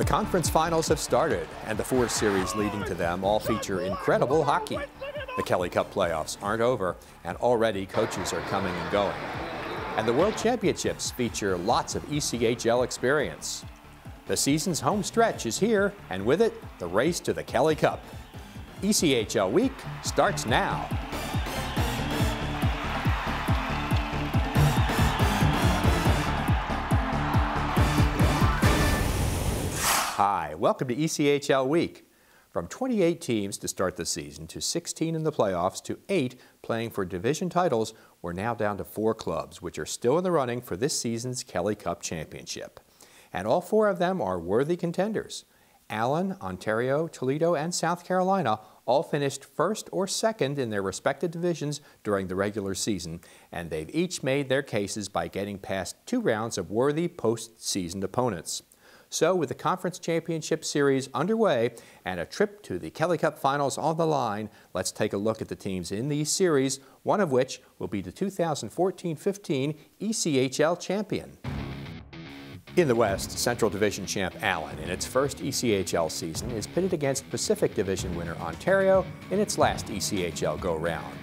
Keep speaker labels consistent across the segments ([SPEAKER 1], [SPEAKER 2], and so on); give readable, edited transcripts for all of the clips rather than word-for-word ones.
[SPEAKER 1] Conference finals have started, and the 4 series leading to them all feature incredible hockey. The Kelly Cup playoffs aren't over, and already coaches are coming and going. And the World Championships feature lots of ECHL experience. The season's home stretch is here, and with it, the race to the Kelly Cup. ECHL Week starts now. Hi, welcome to ECHL Week. From 28 teams to start the season, to 16 in the playoffs, to 8 playing for division titles, we're now down to 4 clubs, which are still in the running for this season's Kelly Cup Championship. And all 4 of them are worthy contenders. Allen, Ontario, Toledo, and South Carolina all finished first or second in their respective divisions during the regular season, and they've each made their cases by getting past 2 rounds of worthy postseason opponents. So with the Conference Championship Series underway and a trip to the Kelly Cup Finals on the line, let's take a look at the teams in these series, one of which will be the 2014-15 ECHL champion. In the West, Central Division champ Allen in its first ECHL season is pitted against Pacific Division winner Ontario in its last ECHL go-round.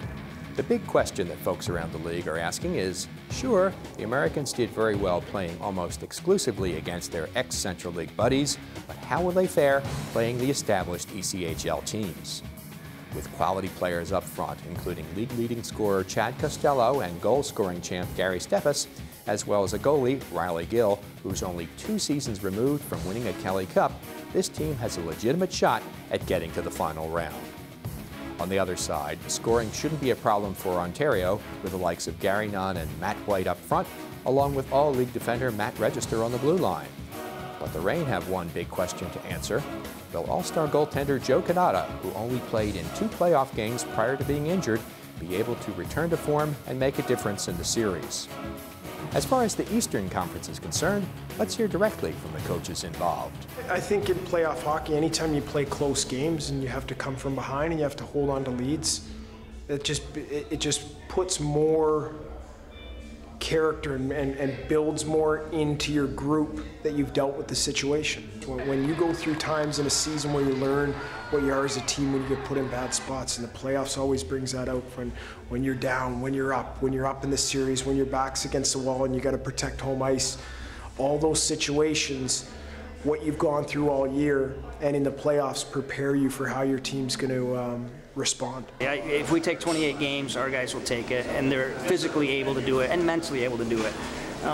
[SPEAKER 1] The big question that folks around the league are asking is, sure, the Americans did very well playing almost exclusively against their ex-Central League buddies, but how will they fare playing the established ECHL teams? With quality players up front, including league-leading scorer Chad Costello and goal-scoring champ Gary Steffes, as well as a goalie, Riley Gill, who's only 2 seasons removed from winning a Kelly Cup, this team has a legitimate shot at getting to the final round. On the other side, scoring shouldn't be a problem for Ontario, with the likes of Gary Nunn and Matt White up front, along with all-league defender Matt Register on the blue line. But the Reign have one big question to answer. Will All-Star goaltender Joe Canada, who only played in 2 playoff games prior to being injured, be able to return to form and make a difference in the series? As far as the Eastern Conference is concerned, let's hear directly from the coaches involved.
[SPEAKER 2] I think in playoff hockey, anytime you play close games and you have to come from behind and you have to hold on to leads, it just puts more character and builds more into your group that you've dealt with the situation. When you go through times in a season where you learn what you are as a team when you get put in bad spots, and the playoffs always brings that out when you're down, when you're up in the series, when your back's against the wall and you got to protect home ice. All those situations, what you've gone through all year, and in the playoffs prepare you for how your team's going to respond.
[SPEAKER 3] Yeah, if we take 28 games, our guys will take it, and they're physically able to do it and mentally able to do it.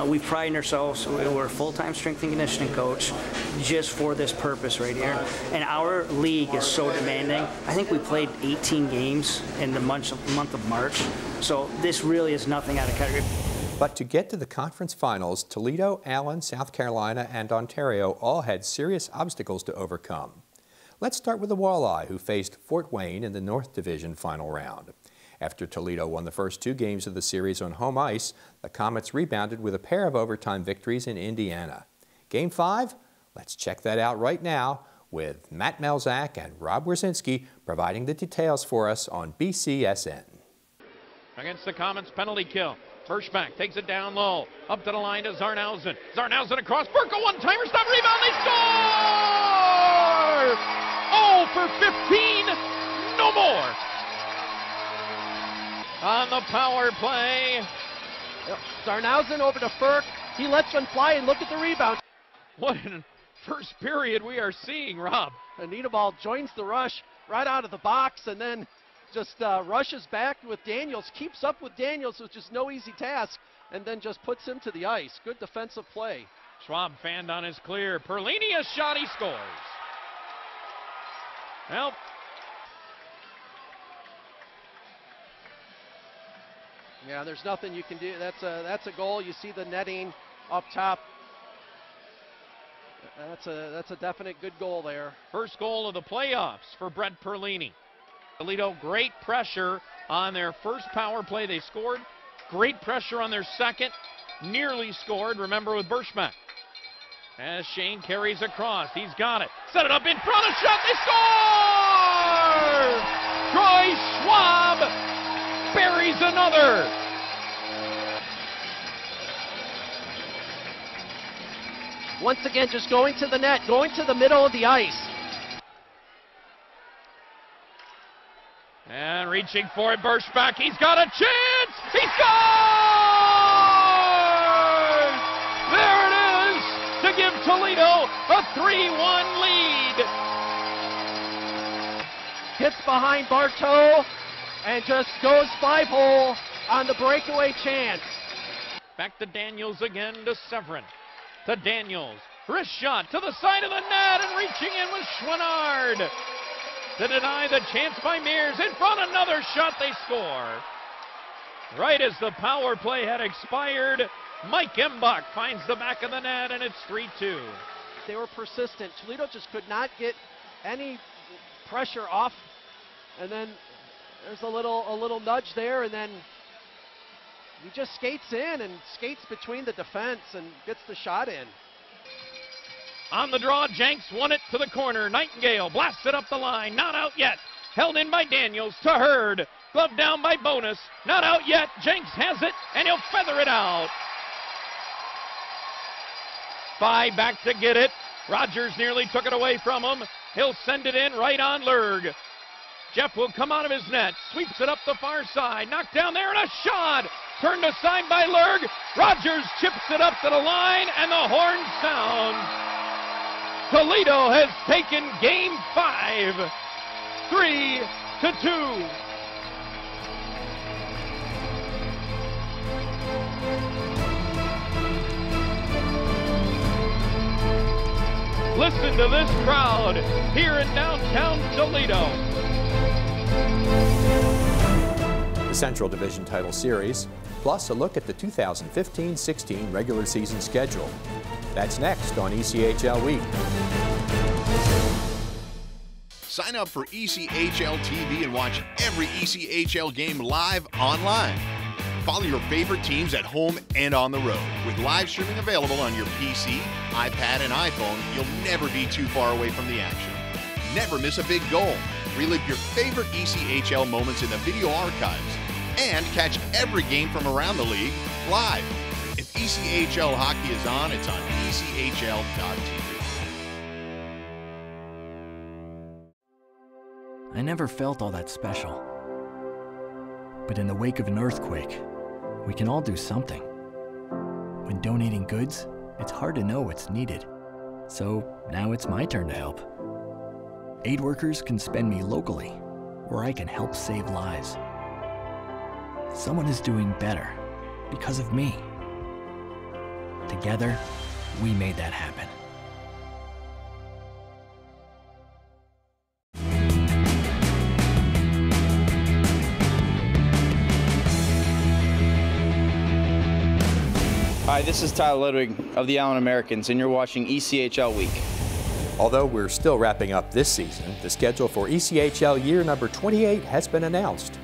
[SPEAKER 3] We pride ourselves, we're a full-time strength and conditioning coach just for this purpose right here. And our league is so demanding. I think we played 18 games in the month of March, so this really is nothing out of category.
[SPEAKER 1] But to get to the conference finals, Toledo, Allen, South Carolina, and Ontario all had serious obstacles to overcome. Let's start with the Walleye, who faced Fort Wayne in the North Division final round. After Toledo won the first 2 games of the series on home ice, the Comets rebounded with a pair of overtime victories in Indiana. Game 5? Let's check that out right now with Matt Melzak and Rob Wiercinski providing the details for us on BCSN.
[SPEAKER 4] Against the Comets, penalty kill. Berschbach takes it down low. Up to the line to Zarnhausen. Zarnhausen across. Burke, a one-timer, stop, rebound, they score! Oh, for 15, no more. On the power play.
[SPEAKER 5] Zarnhausen over to Burke. He lets one fly, and look at the rebound.
[SPEAKER 4] What a first period we are seeing, Rob.
[SPEAKER 5] Anita Ball joins the rush right out of the box, and then just rushes back with Daniels, keeps up with Daniels, which is no easy task, and then just puts him to the ice. Good defensive play.
[SPEAKER 4] Schwab fanned on his clear. Perlini, a shot, he scores. Well,
[SPEAKER 5] yeah, there's nothing you can do. That's a goal. You see the netting up top. That's a definite good goal there.
[SPEAKER 4] First goal of the playoffs for Brett Perlini. Toledo, great pressure on their first power play. They scored. Great pressure on their second. Nearly scored, remember, with Berschbach. As Shane carries across, he's got it. Set it up in front, a shot, they score! Troy Schwab buries another.
[SPEAKER 5] Once again, just going to the net, going to the middle of the ice.
[SPEAKER 4] And reaching for it, Burschback. He's got a chance! He scores! There it is to give Toledo a 3-1 lead.
[SPEAKER 5] Hits behind Bartow and just goes 5-hole on the breakaway chance.
[SPEAKER 4] Back to Daniels again to Severin. To Daniels. Wrist shot to the side of the net and reaching in with Schwinnard. To deny the chance by Mears. In front, another shot, they score. Right as the power play had expired, Mike Embach finds the back of the net, and it's 3-2.
[SPEAKER 5] They were persistent. Toledo just could not get any pressure off. And then there's a little nudge there, and then he just skates in and skates between the defense and gets the shot in.
[SPEAKER 4] On the draw, Jenks won it to the corner. Nightingale blasts it up the line. Not out yet. Held in by Daniels to Hurd. Glove down by Bonus. Not out yet. Jenks has it, and he'll feather it out. Spy back to get it. Rogers nearly took it away from him. He'll send it in right on Lurg. Jeff will come out of his net. Sweeps it up the far side. Knocked down there, and a shot. Turned aside by Lurg. Rogers chips it up to the line, and the horn sounds. Toledo has taken Game 5, 3-2. Listen to this crowd here in downtown Toledo.
[SPEAKER 1] The Central Division Title Series, plus a look at the 2015-16 regular season schedule. That's next on ECHL Week.
[SPEAKER 6] Sign up for ECHL TV and watch every ECHL game live online. Follow your favorite teams at home and on the road. With live streaming available on your PC, iPad, and iPhone, you'll never be too far away from the action. Never miss a big goal. Relive your favorite ECHL moments in the video archives. And catch every game from around the league live. If ECHL hockey is on, it's on ECHL.TV.
[SPEAKER 7] I never felt all that special. But in the wake of an earthquake, we can all do something. When donating goods, it's hard to know what's needed. So now it's my turn to help. Aid workers can spend me locally, where I can help save lives. Someone is doing better because of me. Together, we made that happen.
[SPEAKER 8] Hi, this is Tyler Ludwig of the Allen Americans, and you're watching ECHL Week.
[SPEAKER 1] Although we're still wrapping up this season, the schedule for ECHL year number 28 has been announced.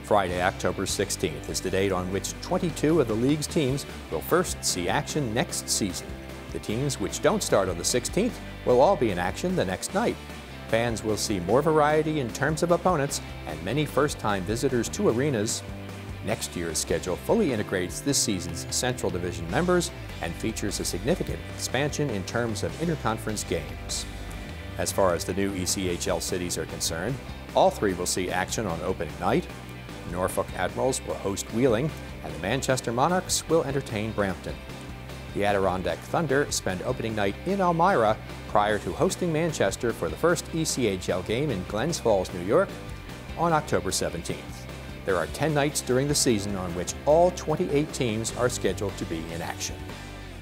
[SPEAKER 1] Friday, October 16th is the date on which 22 of the league's teams will first see action next season. The teams which don't start on the 16th will all be in action the next night. Fans will see more variety in terms of opponents and many first-time visitors to arenas. Next year's schedule fully integrates this season's Central Division members and features a significant expansion in terms of interconference games. As far as the new ECHL cities are concerned, all three will see action on opening night. Norfolk Admirals will host Wheeling, and the Manchester Monarchs will entertain Brampton. The Adirondack Thunder spend opening night in Elmira prior to hosting Manchester for the first ECHL game in Glens Falls, New York on October 17th. There are 10 nights during the season on which all 28 teams are scheduled to be in action.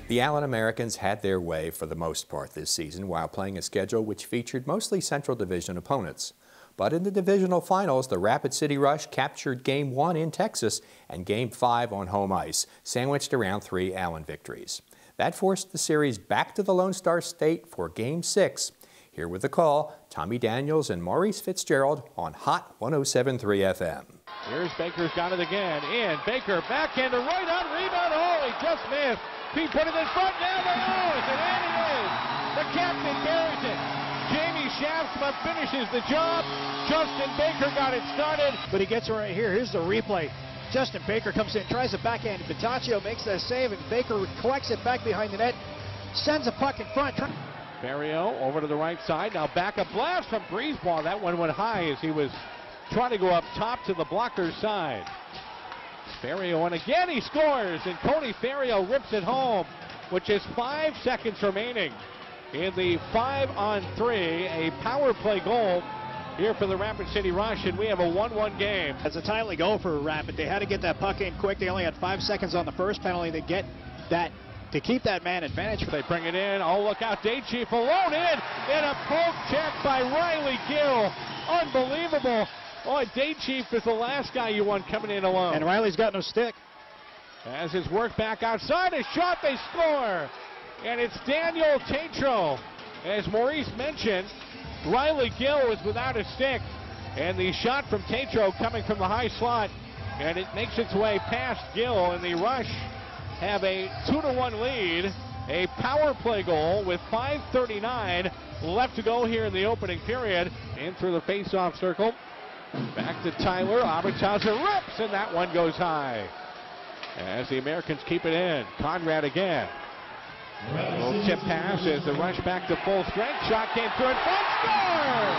[SPEAKER 1] The Allen Americans had their way for the most part this season while playing a schedule which featured mostly Central Division opponents. But in the divisional finals, the Rapid City Rush captured Game 1 in Texas and Game 5 on home ice, sandwiched around 3 Allen victories. That forced the series back to the Lone Star State for Game 6. Here with the call, Tommy Daniels and Maurice Fitzgerald on Hot 107.3 FM.
[SPEAKER 9] Here's Baker's got it again. In. Baker backhand to right on rebound. Oh, he just missed. He put it in front. Now they knows. And in it is. The captain buries it. Jamie Shaftsma finishes the job. Justin Baker got it started.
[SPEAKER 10] But he gets it right here. Here's the replay. Justin Baker comes in, tries a backhand. Vitaccio makes that save, and Baker collects it back behind the net. sends a puck in front.
[SPEAKER 9] Barrio over to the right side. Now back up blast from Breezeball. That one went high as he was trying to go up top to the blocker's side. Barrio, and again he scores, and Cody Barrio rips it home, with just 5 seconds remaining in the 5-on-3, a power play goal here for the Rapid City Rush, and we have a 1-1 game.
[SPEAKER 10] It's a timely goal for Rapid. They had to get that puck in quick. They only had 5 seconds on the first penalty to get that, to keep that man advantage.
[SPEAKER 9] They bring it in. Oh, look out. Day Chief alone in, and a poke check by Riley Gill. Unbelievable. Boy, Day Chief is the last guy you want coming in alone.
[SPEAKER 10] And Riley's got no stick.
[SPEAKER 9] As his work back outside, a shot, they score. And it's Daniel Tatro. As Maurice mentioned, Riley Gill was without a stick. And the shot from Tatro coming from the high slot. And it makes its way past Gill, and the Rush have a 2-1 lead. A power play goal with 5:39 left to go here in the opening period. In through the face-off circle. Back to Tyler. Abitauser rips, and that one goes high. As the Americans keep it in. Conrad again. A little tip pass as the Rush back to full strength. Shot came through and front, score!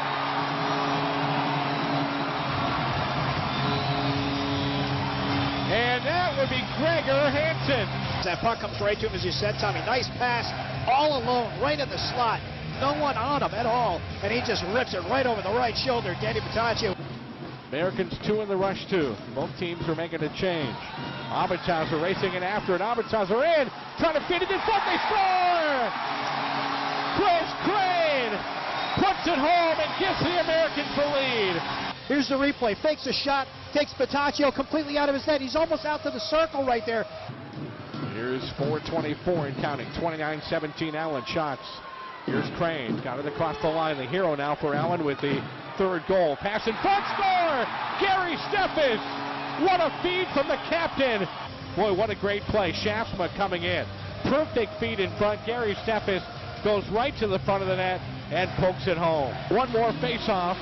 [SPEAKER 9] And that would be Gregor Hansen.
[SPEAKER 10] That puck comes right to him, as you said, Tommy. Nice pass, all alone, right in the slot. No one on him at all, and he just rips it right over the right shoulder. Danny Pataccio.
[SPEAKER 9] Americans 2 in the Rush 2. Both teams are making a change. Abitauser racing in after it. Abitauser in, trying to feed it in front. They score! Chris Crane puts it home and gives the Americans the lead.
[SPEAKER 10] Here's the replay. Fakes a shot, takes Pataccio completely out of his net. He's almost out to the circle right there.
[SPEAKER 9] Here's 4:24 and counting. 29-17 Allen shots. Here's Crane, got it across the line. The hero now for Allen with the third goal. Pass in front, score! Gary Steffes! What a feed from the captain! Boy, what a great play. Shaftsma coming in. Perfect feed in front. Gary Steffes goes right to the front of the net and pokes it home. One more face-off,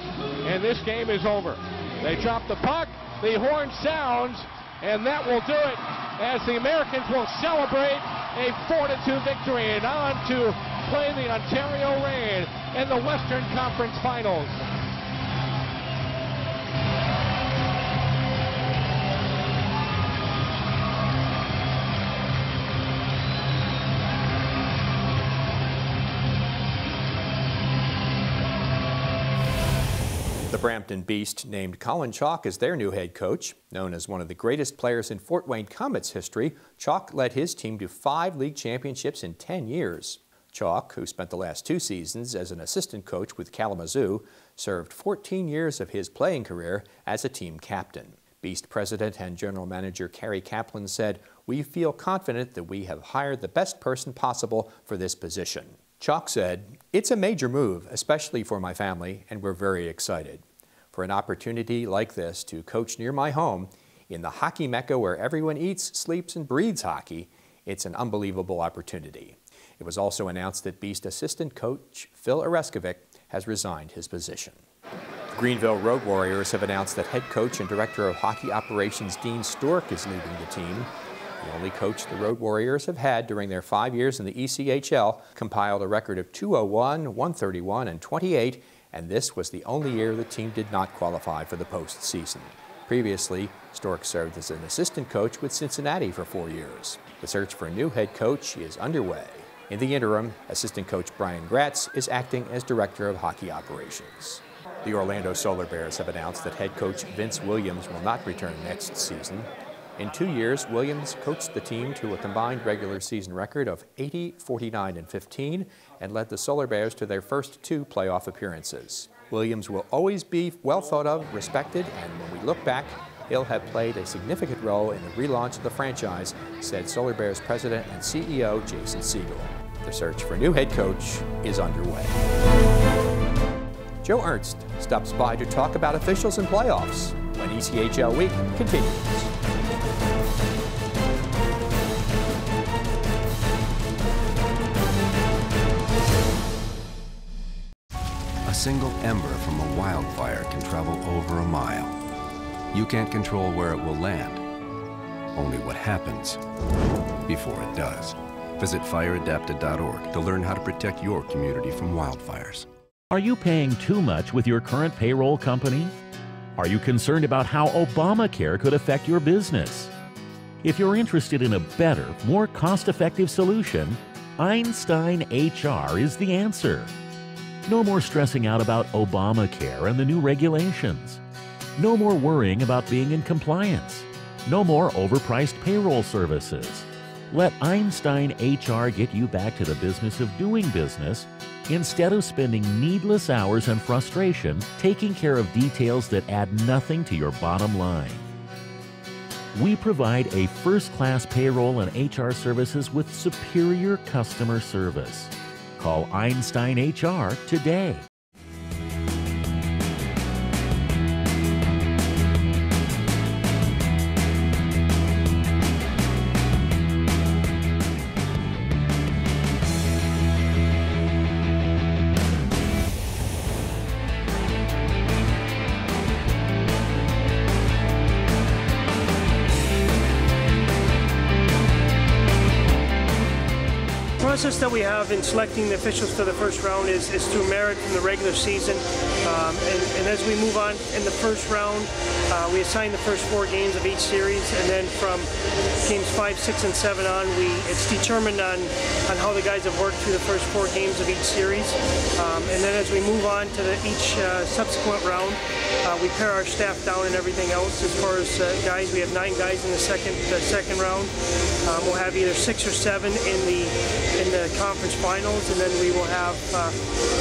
[SPEAKER 9] and this game is over. They drop the puck, the horn sounds, and that will do it as the Americans will celebrate a 4-2 victory and on to play the Ontario Reign in the Western Conference Finals.
[SPEAKER 1] The Brampton Beast named Colin Chalk as their new head coach. Known as one of the greatest players in Fort Wayne Komets history, Chalk led his team to 5 league championships in 10 years. Chalk, who spent the last 2 seasons as an assistant coach with Kalamazoo, served 14 years of his playing career as a team captain. Beast president and general manager Kerry Kaplan said, "We feel confident that we have hired the best person possible for this position." Chalk said, "It's a major move, especially for my family, and we're very excited. For an opportunity like this to coach near my home, in the hockey mecca where everyone eats, sleeps, and breathes hockey, it's an unbelievable opportunity." It was also announced that Beast assistant coach Phil Oreskovic has resigned his position. The Greenville Road Warriors have announced that head coach and director of hockey operations Dean Stork is leaving the team. The only coach the Road Warriors have had during their 5 years in the ECHL compiled a record of 201, 131, and 28, and this was the only year the team did not qualify for the postseason. Previously, Stork served as an assistant coach with Cincinnati for 4 years. The search for a new head coach is underway. In the interim, assistant coach Brian Gratz is acting as director of hockey operations. The Orlando Solar Bears have announced that head coach Vince Williams will not return next season. In 2 years, Williams coached the team to a combined regular season record of 80, 49, and 15 and led the Solar Bears to their first 2 playoff appearances. Williams will always be well thought of, respected, and when we look back, he'll have played a significant role in the relaunch of the franchise, said Solar Bears president and CEO Jason Siegel. The search for a new head coach is underway. Joe Ernst stops by to talk about officials and playoffs when ECHL Week continues.
[SPEAKER 11] A single ember from a wildfire can travel over a mile. You can't control where it will land, only what happens before it does. Visit fireadapted.org to learn how to protect your community from wildfires.
[SPEAKER 12] Are you paying too much with your current payroll company? Are you concerned about how Obamacare could affect your business? If you're interested in a better, more cost-effective solution, Einstein HR is the answer. No more stressing out about Obamacare and the new regulations. No more worrying about being in compliance. No more overpriced payroll services. Let Einstein HR get you back to the business of doing business instead of spending needless hours and frustration taking care of details that add nothing to your bottom line. We provide a first-class payroll and HR services with superior customer service. Call Einstein HR today.
[SPEAKER 13] The process that we have in selecting the officials for the first round is through merit from the regular season. And as we move on in the first round, we assign the first 4 games of each series, and then from games 5, 6, and 7 on, it's determined on how the guys have worked through the first 4 games of each series. And then as we move on to each subsequent round, we pare our staff down and everything else. As far as guys, we have 9 guys in the second round. We'll have either 6 or 7 in the conference finals, and then we will have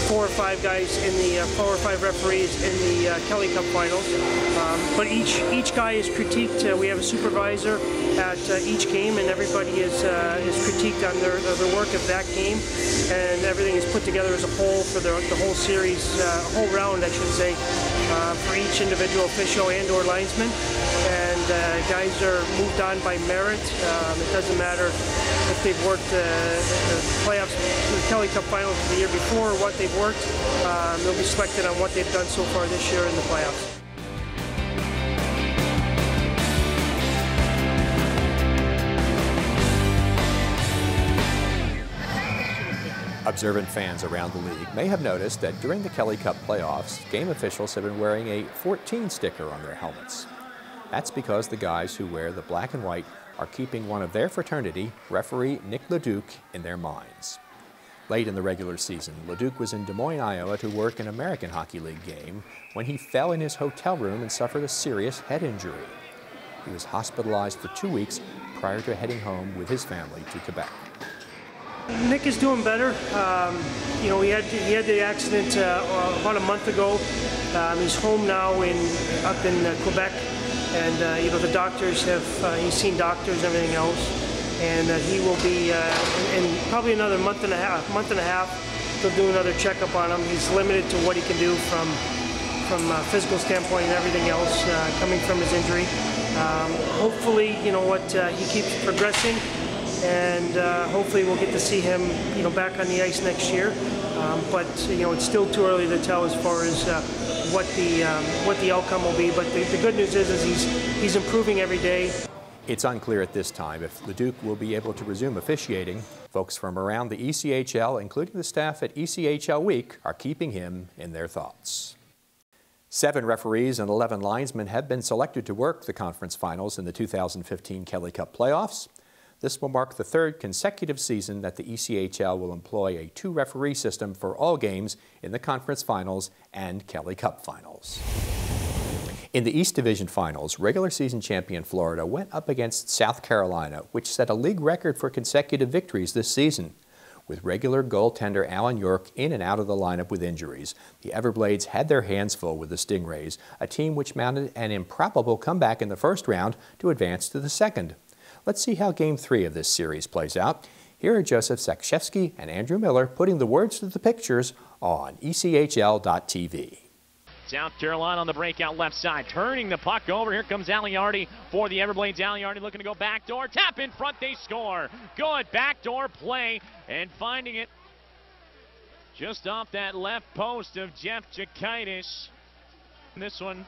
[SPEAKER 13] 4 or 5 guys in the 4 or 5 referees in the Kelly Cup finals. But each guy is critiqued. We have a supervisor at each game, and everybody is critiqued on their work of that game, and everything is put together as a whole for the whole series, whole round, I should say, for each individual official and/or linesman. And guys are moved on by merit. It doesn't matter if they've worked the playoffs, the Kelly Cup finals the year before, or what they've worked. They'll be selected on what they've done so far this year in the playoffs.
[SPEAKER 1] Observant fans around the league may have noticed that during the Kelly Cup playoffs, game officials have been wearing a 14 sticker on their helmets. That's because the guys who wear the black and white are keeping one of their fraternity, referee Nick Leduc, in their minds. Late in the regular season, Leduc was in Des Moines, Iowa to work an American Hockey League game when he fell in his hotel room and suffered a serious head injury. He was hospitalized for 2 weeks prior to heading home with his family to Quebec.
[SPEAKER 13] Nick is doing better. You know, he had the accident about a month ago. He's home now up in Quebec, and you know, the doctors he's seen doctors and everything else, and he will be in probably another month and a half. They'll do another checkup on him. He's limited to what he can do from a physical standpoint and everything else coming from his injury. Hopefully, you know what, he keeps progressing. And hopefully we'll get to see him, you know, back on the ice next year. But you know, it's still too early to tell as far as what the outcome will be. But the good news is he's improving every day.
[SPEAKER 1] It's unclear at this time if Leduc will be able to resume officiating. Folks from around the ECHL, including the staff at ECHL Week, are keeping him in their thoughts. 7 referees and 11 linesmen have been selected to work the conference finals in the 2015 Kelly Cup playoffs. This will mark the 3rd consecutive season that the ECHL will employ a 2-referee system for all games in the conference finals and Kelly Cup finals. In the East Division finals, regular season champion Florida went up against South Carolina, which set a league record for consecutive victories this season. With regular goaltender Alan York in and out of the lineup with injuries, the Everblades had their hands full with the Stingrays, a team which mounted an improbable comeback in the first round to advance to the second. Let's see how Game 3 of this series plays out. Here are Joseph Zakshevsky and Andrew Miller putting the words to the pictures on ECHL.tv.
[SPEAKER 14] South Carolina on the breakout left side, turning the puck over. Here comes Aliardi for the Everblades. Aliardi looking to go backdoor, tap in front, they score. Good backdoor play, and finding it just off that left post of Jeff Jakaitis. This one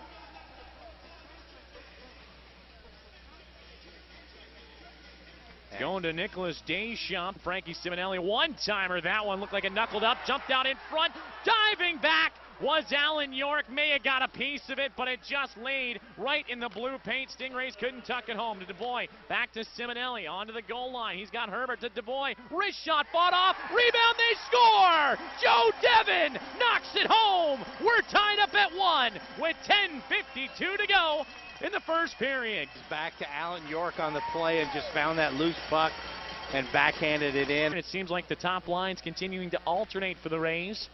[SPEAKER 14] Going to Nicholas Deschamps. Frankie Simonelli, one-timer. That one looked like it knuckled up. Jumped out in front. Diving back was Alan York. May have got a piece of it, but it just laid right in the blue paint. Stingrays couldn't tuck it home. To DuBois. Back to Simonelli. Onto the goal line. He's got Herbert to DuBois. Wrist shot fought off. Rebound. They score. Joe Devin knocks it home. We're tied up at 1 with 10:52 to go in the first period.
[SPEAKER 15] Back to Alan York on the play and just found that loose puck and backhanded it in.
[SPEAKER 14] It seems like the top line's continuing to alternate for the Rays.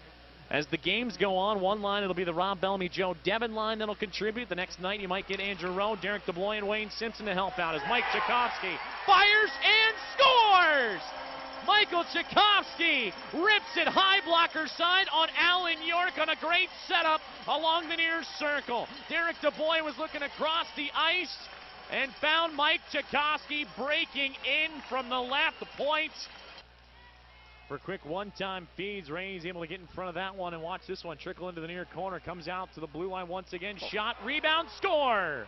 [SPEAKER 14] As the games go on, one line it'll be the Rob Bellamy, Joe Devin line that'll contribute. The next night you might get Andrew Rowe, Derek DuBois, and Wayne Simpson to help out as Mike Tchaikovsky fires and scores! Michael Tchaikovsky rips it high blocker side on Alan York on a great setup along the near circle. Derek DuBois was looking across the ice and found Mike Tchaikovsky breaking in from the left point. For quick one-time feeds, Rays able to get in front of that one and watch this one trickle into the near corner. Comes out to the blue line once again. Shot, rebound, score!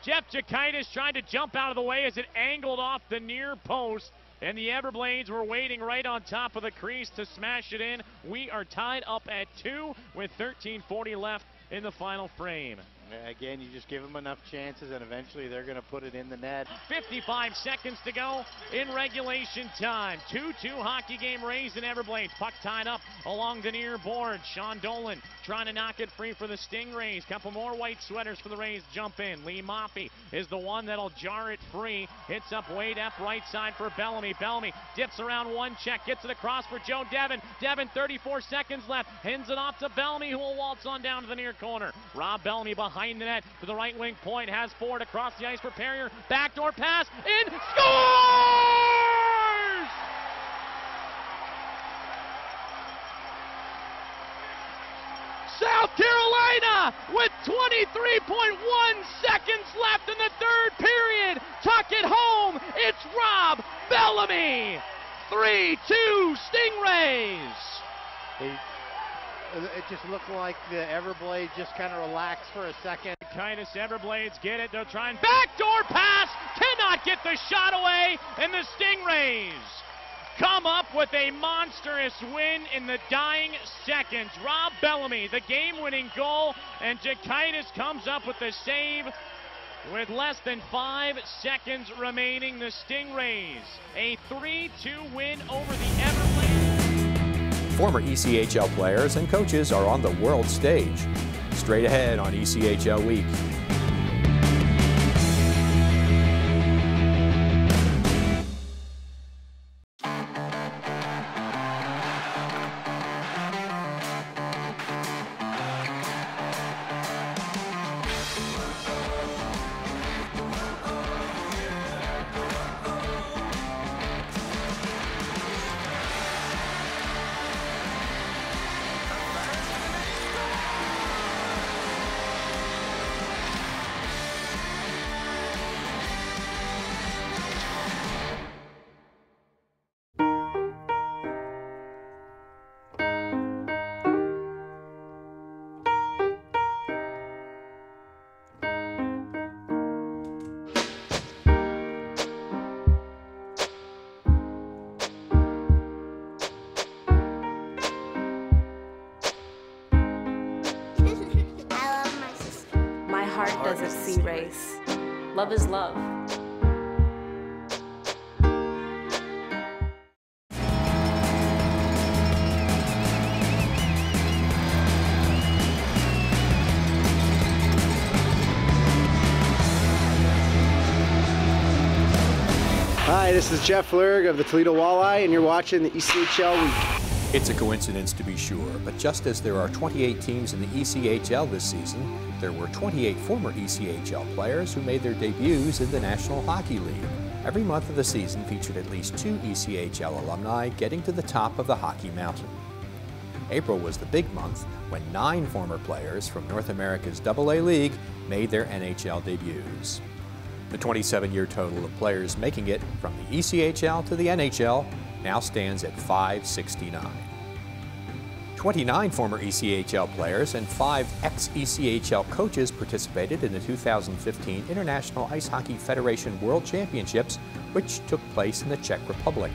[SPEAKER 14] Jeff Jakaitis tried to jump out of the way as it angled off the near post. And the Everblades were waiting right on top of the crease to smash it in. We are tied up at 2 with 13:40 left in the final frame.
[SPEAKER 15] Again, you just give them enough chances and eventually they're going to put it in the net.
[SPEAKER 14] 55 seconds to go in regulation time. 2-2 hockey game, Rays and Everblades. Puck tied up along the near board. Sean Dolan trying to knock it free for the Stingrays. Couple more white sweaters for the Rays jump in. Lee Maffey is the one that'll jar it free. Hits up way up right side for Bellamy. Bellamy dips around one check, gets it across for Joe Devin. Devin, 34 seconds left. Hands it off to Bellamy, who will waltz on down to the near corner. Rob Bellamy behind the net to the right wing point, has Ford across the ice for Perrier, backdoor pass, in, scores! South Carolina with 23.1 seconds left in the third period. Tuck it home, it's Rob Bellamy. 3-2 Stingrays.
[SPEAKER 15] It just looked like the Everblades just kind of relaxed for a second.
[SPEAKER 14] Kindness Everblades get it. They'll try and backdoor pass. Cannot get the shot away. And the Stingrays come up with a monstrous win in the dying seconds. Rob Bellamy, the game-winning goal. And Jakaitis comes up with the save with less than 5 seconds remaining. The Stingrays, a 3-2 win over the Everblades.
[SPEAKER 1] Former ECHL players and coaches are on the world stage. Straight ahead on ECHL Week.
[SPEAKER 16] Doesn't see race. Love is love.
[SPEAKER 17] Hi, this is Jeff Lurg of the Toledo Walleye, and you're watching the ECHL Week.
[SPEAKER 1] It's a coincidence to be sure, but just as there are 28 teams in the ECHL this season, there were 28 former ECHL players who made their debuts in the National Hockey League. Every month of the season featured at least 2 ECHL alumni getting to the top of the hockey mountain. April was the big month when 9 former players from North America's AA League made their NHL debuts. The 27-year total of players making it from the ECHL to the NHL now stands at 569. 29 former ECHL players and 5 ex-ECHL coaches participated in the 2015 International Ice Hockey Federation World Championships, which took place in the Czech Republic.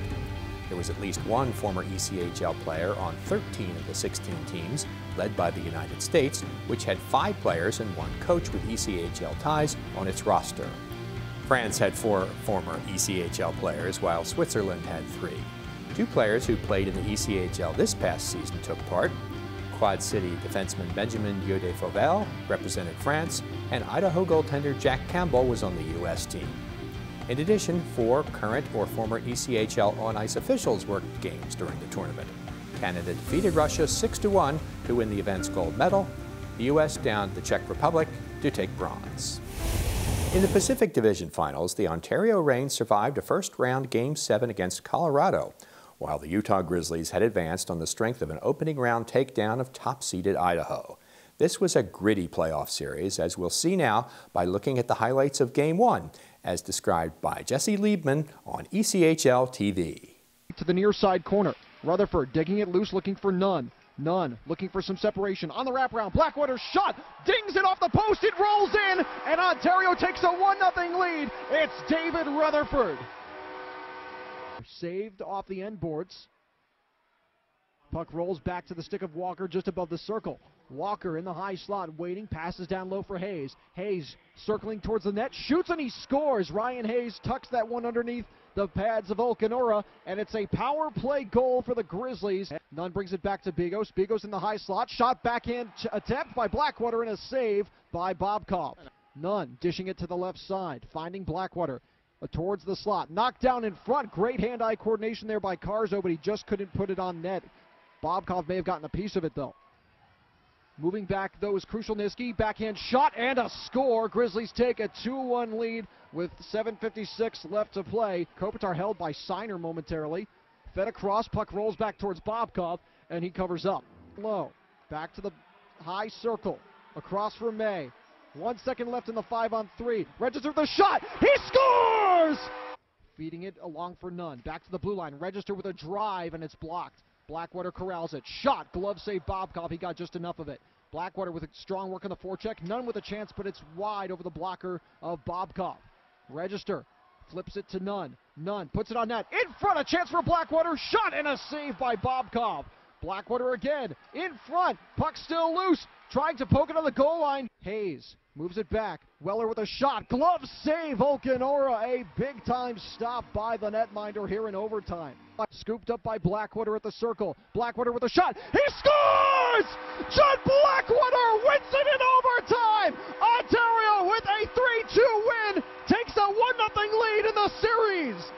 [SPEAKER 1] There was at least one former ECHL player on 13 of the 16 teams, led by the United States, which had 5 players and 1 coach with ECHL ties on its roster. France had 4 former ECHL players, while Switzerland had 3. 2 players who played in the ECHL this past season took part. Quad City defenseman Benjamin Dieu-de-Fauvel represented France, and Idaho goaltender Jack Campbell was on the U.S. team. In addition, 4 current or former ECHL on-ice officials worked games during the tournament. Canada defeated Russia 6-1 to win the event's gold medal. The U.S. downed the Czech Republic to take bronze. In the Pacific Division Finals, the Ontario Reign survived a first-round Game 7 against Colorado, while the Utah Grizzlies had advanced on the strength of an opening round takedown of top-seeded Idaho. This was a gritty playoff series, as we'll see now by looking at the highlights of Game 1, as described by Jesse Liebman on ECHL TV.
[SPEAKER 18] To the near side corner, Rutherford digging it loose, looking for Nunn. Nunn looking for some separation on the wraparound. Blackwater shot, dings it off the post, it rolls in, and Ontario takes a 1-0 lead. It's David Rutherford. Saved off the end boards. Puck rolls back to the stick of Walker just above the circle. Walker in the high slot waiting, passes down low for Hayes. Hayes circling towards the net, shoots and he scores. Ryan Hayes tucks that one underneath the pads of Olkinora, and it's a power play goal for the Grizzlies. Nunn brings it back to Bigos. Bigos in the high slot, shot backhand attempt by Blackwater and a save by Bobkov. Nunn dishing it to the left side, finding Blackwater towards the slot, knocked down in front. Great hand-eye coordination there by Carzo, but he just couldn't put it on net. Bobkov may have gotten a piece of it though. Moving back though is Krushelnyski, backhand shot and a score. Grizzlies take a 2-1 lead with 7:56 left to play. Kopitar held by Signer momentarily. Fed across, puck rolls back towards Bobkov, and he covers up. Low, back to the high circle, across for May. 1 second left in the 5-on-3. Register the shot, he scores! Feeding it along for Nunn, back to the blue line. Register with a drive, and it's blocked. Blackwater corrals it. Shot, glove save Bobkov. He got just enough of it. Blackwater with a strong work on the forecheck. Nunn with a chance, but it's wide over the blocker of Bobkov. Register flips it to Nunn. Nunn puts it on net. In front, a chance for Blackwater. Shot and a save by Bobkov. Blackwater again. In front. Puck still loose. Trying to poke it on the goal line. Hayes moves it back. Weller with a shot. Glove save. Olkinora. A big-time stop by the netminder here in overtime. Scooped up by Blackwater at the circle. Blackwater with a shot. He scores! John Blackwater wins it in overtime! Ontario with a 3-2 win takes a 1-0 lead in the series!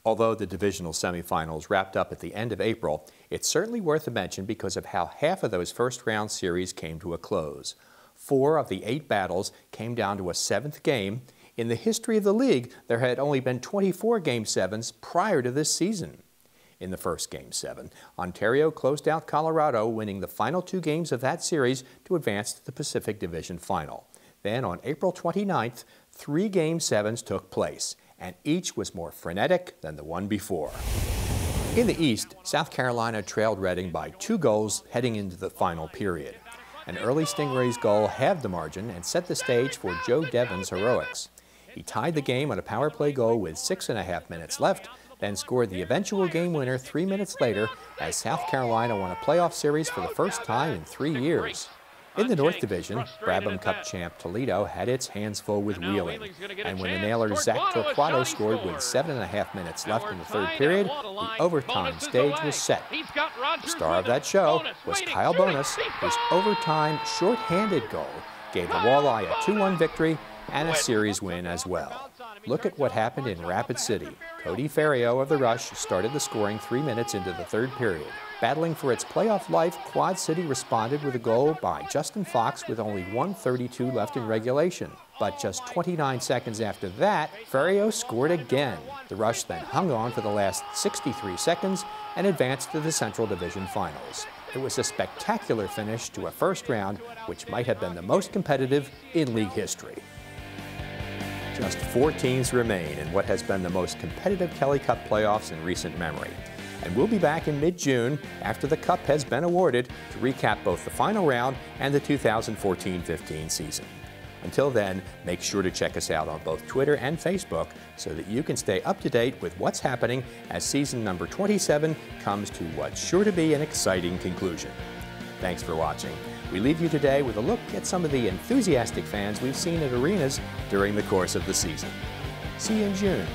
[SPEAKER 1] Although the divisional semifinals wrapped up at the end of April, it's certainly worth a mention because of how half of those first-round series came to a close. 4 of the 8 battles came down to a 7th game. In the history of the league, there had only been 24 Game 7s prior to this season. In the first Game 7, Ontario closed out Colorado, winning the final 2 games of that series to advance to the Pacific Division Final. Then on April 29th, 3 Game 7s took place, and each was more frenetic than the one before. In the East, South Carolina trailed Reading by 2 goals heading into the final period. An early Stingrays goal halved the margin and set the stage for Joe Devon's heroics. He tied the game on a power play goal with 6.5 minutes left, then scored the eventual game winner 3 minutes later as South Carolina won a playoff series for the first time in 3 years. In the North Division, Brabham Cup champ Toledo had its hands full with Wheeling, and when the Nailers' Zach Torquato scored with 7.5 minutes left in the third period, the overtime stage was set. The star of that show was Kyle Bonus, whose overtime short-handed goal gave the Walleye a 2-1 victory and a series win as well. Look at what happened in Rapid City. Cody Ferrio of the Rush started the scoring 3 minutes into the third period. Battling for its playoff life, Quad City responded with a goal by Justin Fox with only 1:32 left in regulation. But just 29 seconds after that, Ferrio scored again. The Rush then hung on for the last 63 seconds and advanced to the Central Division Finals. It was a spectacular finish to a first round, which might have been the most competitive in league history. Just 4 teams remain in what has been the most competitive Kelly Cup playoffs in recent memory. And we'll be back in mid-June after the Cup has been awarded to recap both the final round and the 2014-15 season. Until then, make sure to check us out on both Twitter and Facebook so that you can stay up to date with what's happening as season number 27 comes to what's sure to be an exciting conclusion. Thanks for watching. We leave you today with a look at some of the enthusiastic fans we've seen at arenas during the course of the season. See you in June.